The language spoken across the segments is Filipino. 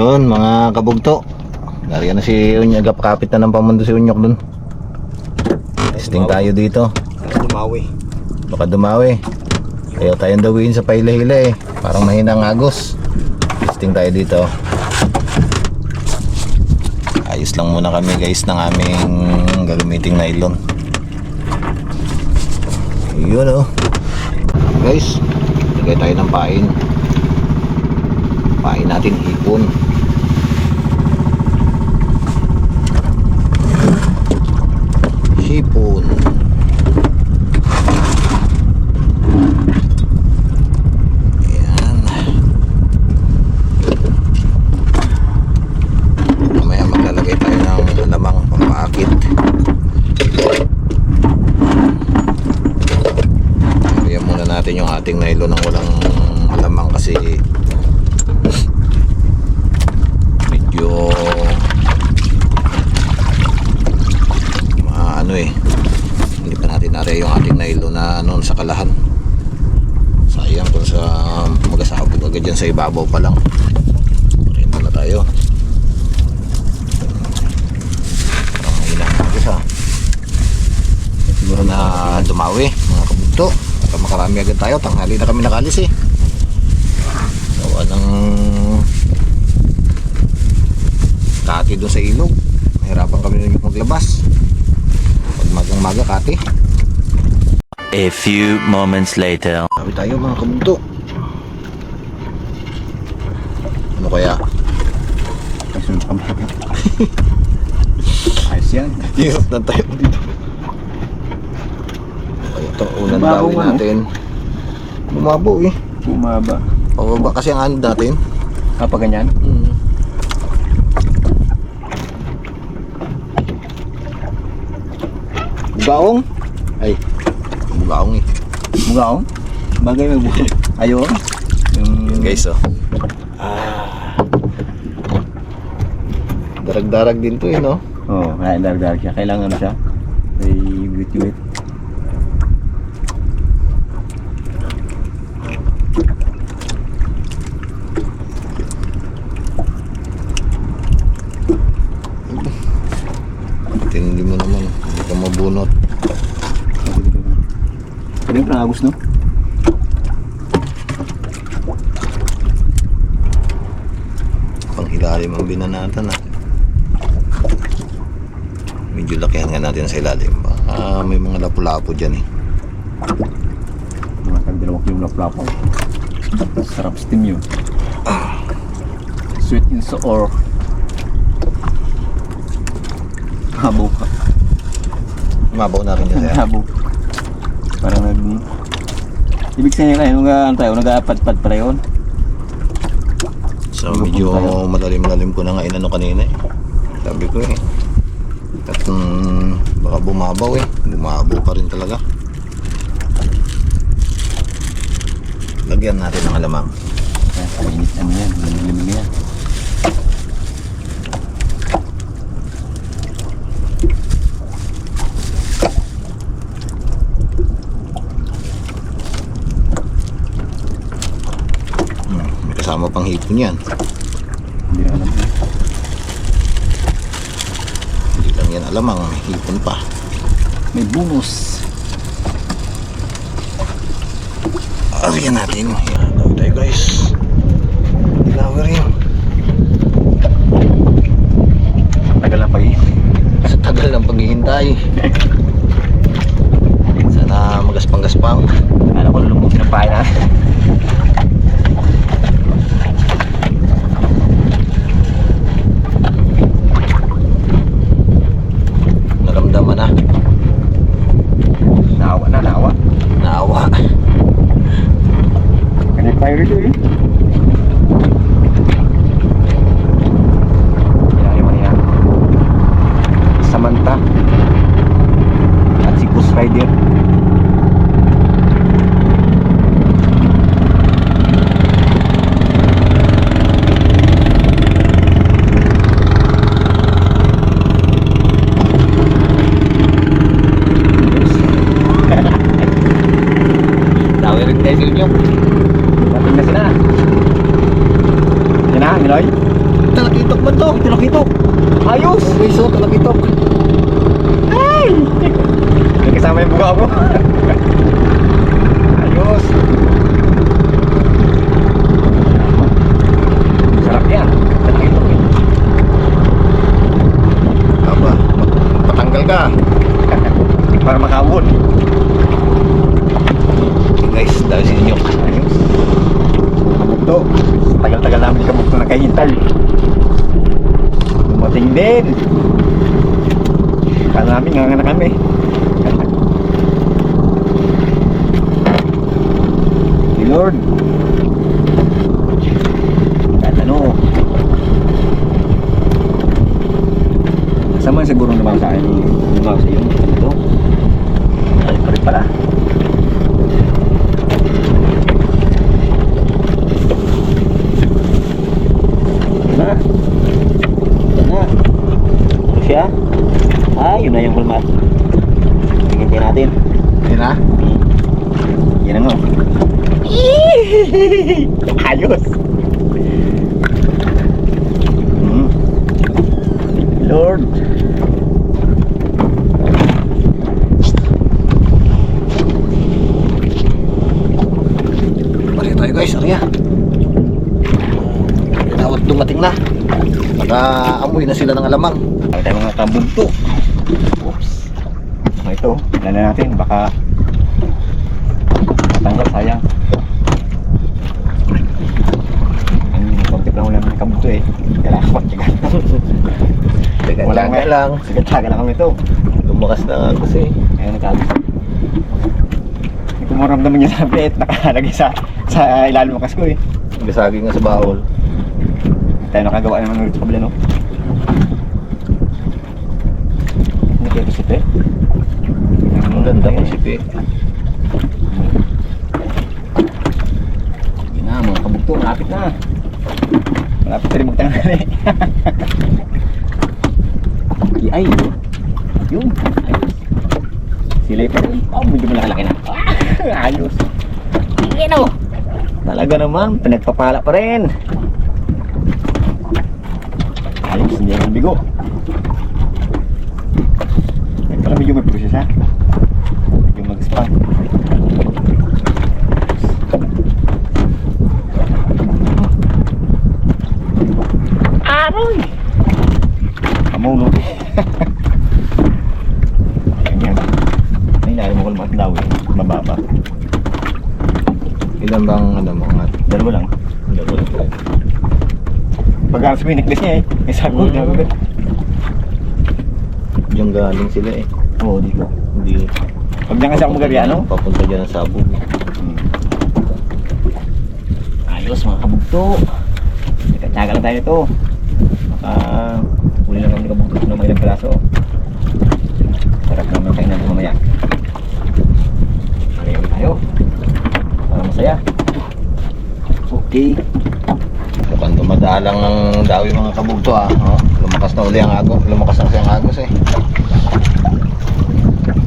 Yun mga kabugto, nariyan na si Unyok, kapit na ng pamundo si Unyok dun. Testing tayo dito. Baka dumawi. Ayaw tayong dawiin sa paila-hila eh, parang mahina ang agos. Testing tayo dito. Ayos lang muna kami guys ng aming gagamiting nylon. Yun oh. Guys, lagay tayo ng pain. Pain natin hipon. Hipon. Ayan. Mamaya maglalagay tayo ng lamang pampaakit. Ayan muna natin yung ating nylon ng walang lamang kasi medyo ano eh, hindi pa natin nari yung ating nylon na noon sa kalahan. Sayang kung sa magasabog agad dyan sa ibabaw pa lang. Okay muna tayo. Parang mahinang agos ha. Siguro na dumawi mga kabugto. Para makarami agad tayo. Tanghali na kami nakalis eh. Gawa ng kati doon sa ilog. Mahirapan kami nun yung maglabas. Pag magang-maga kati. A few moments later. Sabi tayo mga kabugto. Ano kaya? Ayos yan. Hirap na tayo dito. Okay, ito unang dawin natin. Bumabo eh. Bumaba. Pababa kasi ang ano natin. Kapag ganyan? Bugaong? Ay, bugaong eh. Bugaong? Bagay may bugaong. Ayun. Yun guys oh. Darag-darag din to eh no? Oo, darag-darag siya. Kailangan ano siya? May bituit. Tindi mo naman, hindi ka mabunot. Ano yung agos no? Pang ilalim ang binanatan ah. Medyo lakihan nga natin sa ilalim. May mga lapu-lapu dyan eh. Mga tagdalawak yung laplapaw. Sarap steam yun. Sweet and sour. Habo ka. Mabaw na rin dyan sa'yo. Habo. Parang ibig sabihin kayo, nag-aapad-pad pala yun. So medyo malalim-lalim ko na nga inano kanina eh. Sabi ko eh. At baka bumabaw eh. Bumabaw pa rin talaga. Lagyan natin ng alamang. Mainit ano yan, lamig yan. May kasama pang hipon yan. Hindi na alam yan. Hindi lang yan alamang, may hipon pa. May bonus. Ariyan natin. Yan, tawag tayo guys. Ilawer yun. Tagal na pag-iintay. Sa tagal ng paghihintay. Sana magaspang-gaspang. Alam ko lulubutin ang pahay na. Naramdaman na. Naawa. Naawa. Ganyan tayo rito eh. Kailangan mo niya. Samantha. At si Ghost Rider. Tayo sa inyo. Dating na sila. Yan na, Miloy. talakitok man to. Talakitok. Ayos. Guys, oh, talakitok. Ay! May kasama yung buka ko. Ayos. Sarap yan. Talakitok eh. Aba, patanggal ka. Para makabon. Guys, dahil si Inyok. Ayos. Kabukto. Tagal-tagal namin kabukto nakahintay. Dumating din. Kala namin nga na kami. Si Lord. Kahit ano. Kasama siguro naman sa akin. Lumaw sa iyo. Ito. Ay pa rin pala. Na. Ito na. Ito siya. Yun na yung kulmat. Tingin natin. Yan na. Yan ang ayos. Lord. Balik tayo guys, Arya. Tinawag dumating na. Naka-amoy na sila ng alamang. Ang tayo mga kabugto. Oops. Ito, ilan na natin. Baka matanggal, sayang. Ang konti lang ulam ng kabugto eh. Kalakot. Taga lang. Sigat-taga lang kami ito. Lumakas na nga kasi. Ayun, nagkabit. Hindi ko maramdaman niya sa plate. Nakalagay sa ilalim ng kasko eh. Gasagi nga sa bawol. Tayo nakagawa naman ulit sa kabila, no? Hindi kayo kasi Ang ganda kong sipi. Yun na, mga kabugto, malapit na. Malapit na rin magtangali. Ay, yun. Ayos. Sila pa rin. Medyo malaki na. Ayos. Yan o. Talaga naman, pinagpapala pa rin. Ayos, hindi ang bigo. Pala medyo may proses ha. Medyo mag-spam. Aroy! Amaw no? Ganyan. Ay, lalo mo kulmat daw eh. Mababa. Ilan bang ano mo nga? Dalawa lang. Pag-aras mo yung necklace niya eh. May sagot na agad. Yung galing sila eh. Oo, dito. Hindi. Pag diyan kasi ako mag-Ariano. Papunta dyan ang sabog. Ayos mga kabugto. Tsaga lang tayo nito. Baka huli lang kami kabugto ng mga ilang peraso. Sarap naman kayo natin mamaya. Ayaw tayo. Para masaya. Okay. Mukhang dumadalang ng dawi mga kabugto ah. Oh, lumakas na uli ang agos. Lumakas na kasi ang agos eh.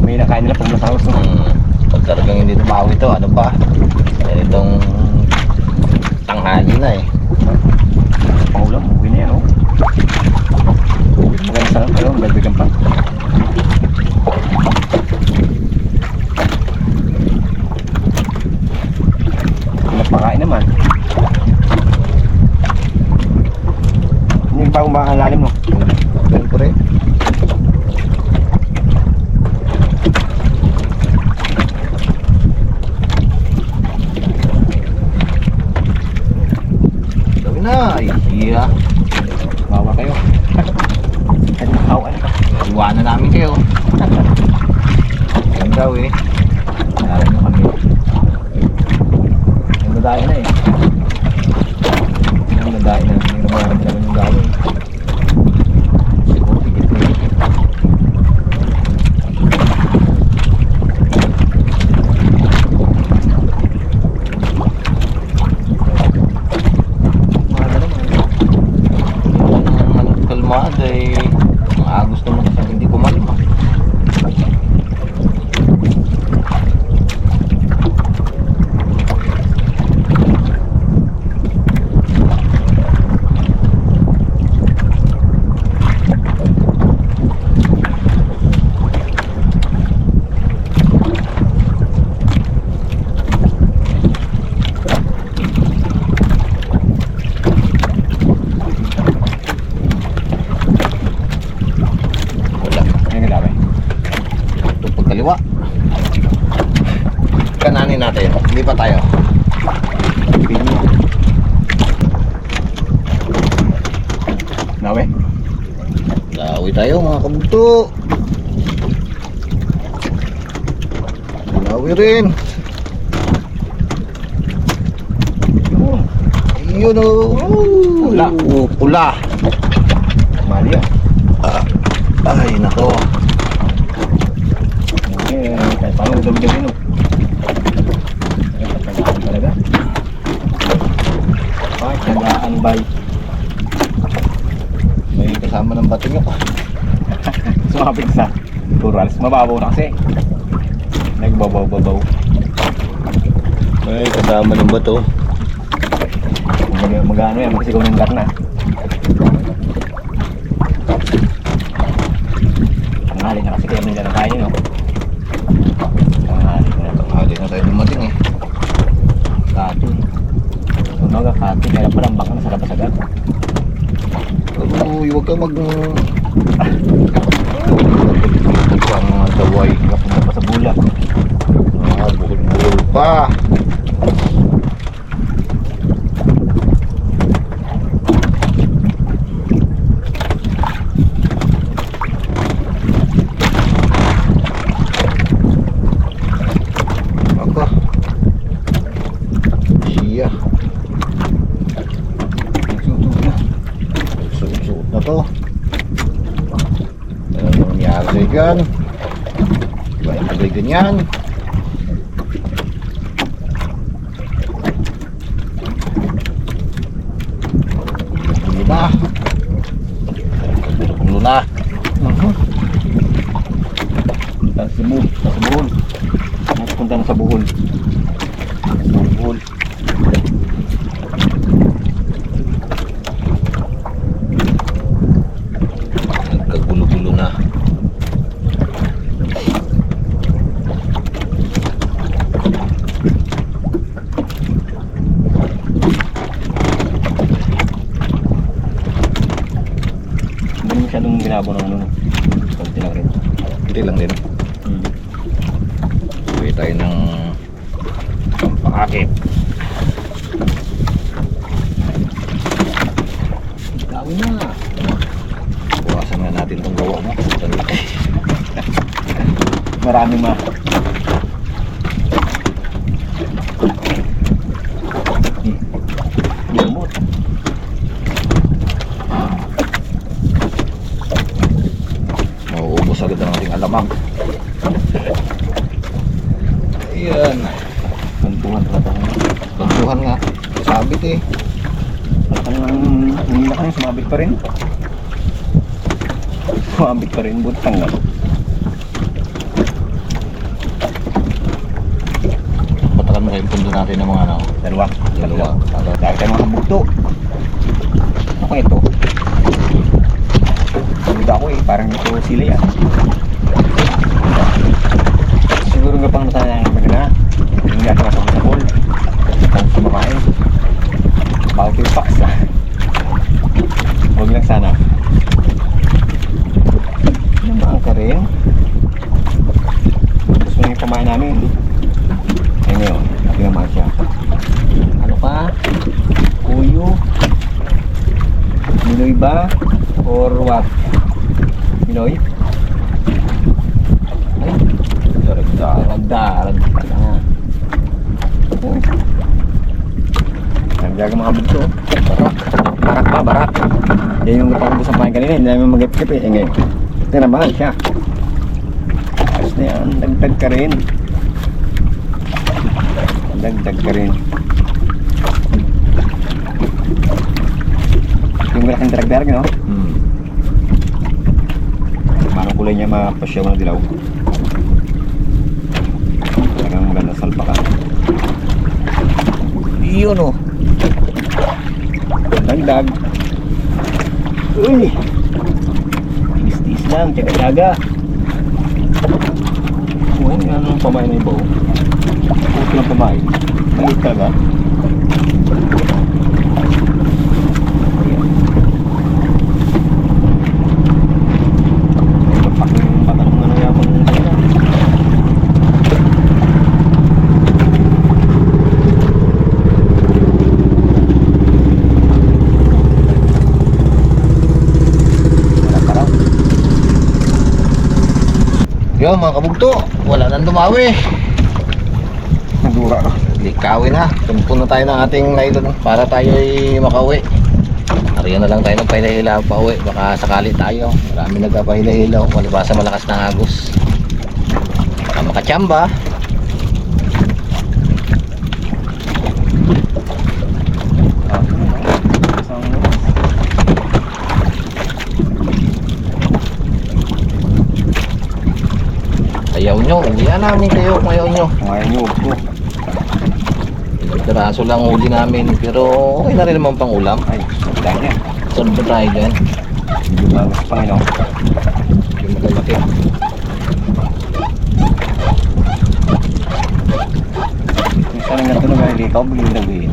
May nakain nila pag masaos. No? Pag talagang hindi tumawi ito, ano pa? Eh, itong tanghali na eh. Pangulam, uwi na yan oh. Maganda sarap kayo, magbigan pa. Pinapakain naman. Hindi pa kung baka lalim no? Siyempre. natin. Lipat tayo. Pinyo. Nawe. Dawi tayo mga kabugto. Dawi rin. Yun o. Pula. Pula. Mali ah. Ay nako. Okay, kahit paano dami-dami no. Tagaan talaga. Ay, tagaan bay. May kasama ng bato nyo ka. Sumapit sa turals. Mababaw na kasi. Nagbabaw-babaw. May kasama ng bato. Magano yan, magsigaw ng gat na. Tanghali na kasi kaya nila na tayo, no? Tanghali na. Tanghali na tayo dumating eh. Kati. Tunog ang kati, kaya pala ang baka na sa labas-agad. Uy, huwag ka mag... Pang mga daway. Kapunta pa sa bula. Bukol-bukol pa. Apa? Siya. Suot na to. Ano nangyari dyan? Diba yung tagay ganyan? Bulo na. Bulo na. Punta sa buhol. Sa buhol. Punta na sa buhol. Buhol. Nagkagulo-gulo na. Hindi masyadong ginabo ng ano. Kunti lang rin. Hindi lang din. Uwi tayo ng pangakit. Gawin na. Buwasan nga natin itong gawa mo. Marami ma. Lumot. Mauubos agad ang ating alamang. Ayan. Bantuhan pala tayo. Bantuhan nga. Sabit eh. Hindi na kanya sumabit pa rin. Sumabit pa rin. Butang nga. Patakan mo kayong pundo natin ng mga ano. Dalawa. Dalawa. Dahil tayo mga bugto. Ako ito. Suda ako eh. Parang ito sila yan. Siguro nga pang natanayang magana. Hindi natin nasa sa pool. Kung sumakain. Bago kayo paksa. Huwag lang sana. Namaan ka rin. Gusto mo yung pamain namin. Eh ngayon, naman siya. Ano pa? Kuyo? Minoy ba? Or what? Minoy? Ay, ragda na. Nagdaga mga bugto. Barak. Yan yung napakabos ang pahin kanina. Hindi namin mag-ipip eh. Ngayon, tinamahan siya. Ayos na yan. Dagdag ka rin. Yung malaking drag-drag, no? Parang kulay niya mapasyaw na dilaw. Talagang maganda salpakan. Iyon oh. Dagdag. Uy! Tis-tis lang, tsaga-tsaga. Uy, anong pamain na iba oh? Puto ng pamain. Maliit talaga. Yo mga kabugto, wala nang dumawi. Nagdura ka. Likawin na. Tumpo na tayo ng ating nylon para tayo ay makauwi. Ariyan na lang tayo ng pahilahilaw pa uwi. Baka sakali tayo. Marami nagpapahilahilaw. Malibasa malakas ng agos. Baka makachamba. Ayaw nyo. Hindi na namin kayo kung ayaw nyo. Ngayon nyo po. Piraso lang huli namin. Pero okay na rin naman pang ulam. Ay, dahil yan. Saan ba tayo dyan? Medyo bago sa Panginoon. Yung malalaki. Minsan ang natunog ay ikaw, bigyan mo nagbihin.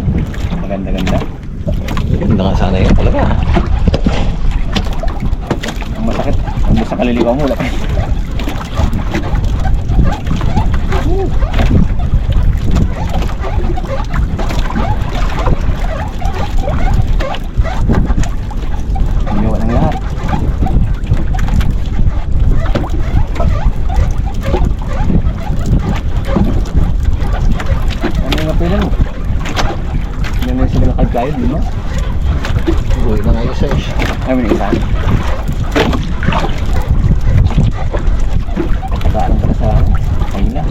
Maganda-ganda. Ganda nga sana yun talaga. Ang masakit, ang sa kaliliwa mo, laki. Ginawa ng lahat. Ano yung apela mo? Yan na sila nakagkayod, di ba? Uy na nga isa eh. Ay, may isa. Pagkakaan ka sa ayla.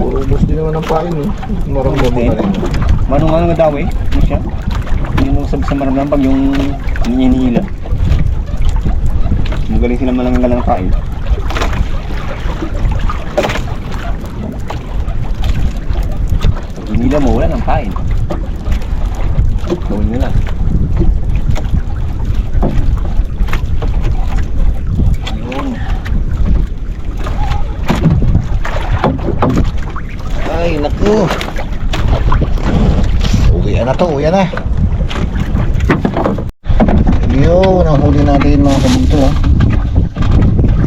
Puro ubos din naman ang pain eh. Maramdaman ka rin. Manong nga daw eh. Ano siya? Yung sabi sa maramdaman pag yung hinihila. Magaling sila malanggal ng kain. Pag hinila mo, wala ng kain. Gawin nila. Ayun. Ay naku. Uwian na to, uwian na. Yun, ang huli natin mga kabugto ha.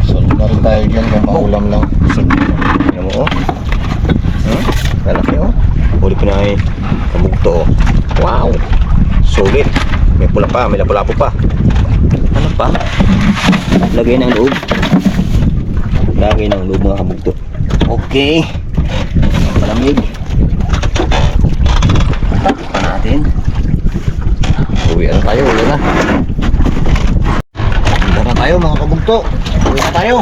Solve na rin tayo dyan kung maulam lang. Ano mo oh? Lalaki oh. Huli ko na ay kabugto oh. Wow! Solid. May pula pa, may lapu-lapu pa. Ano pa? Lagay ng loob. Lagay ng loob mga kabugto. Okay. Malamig. Pa natin. Uwian na tayo, uwian na. Uwian na tayo mga kabugto. Uwian na tayo.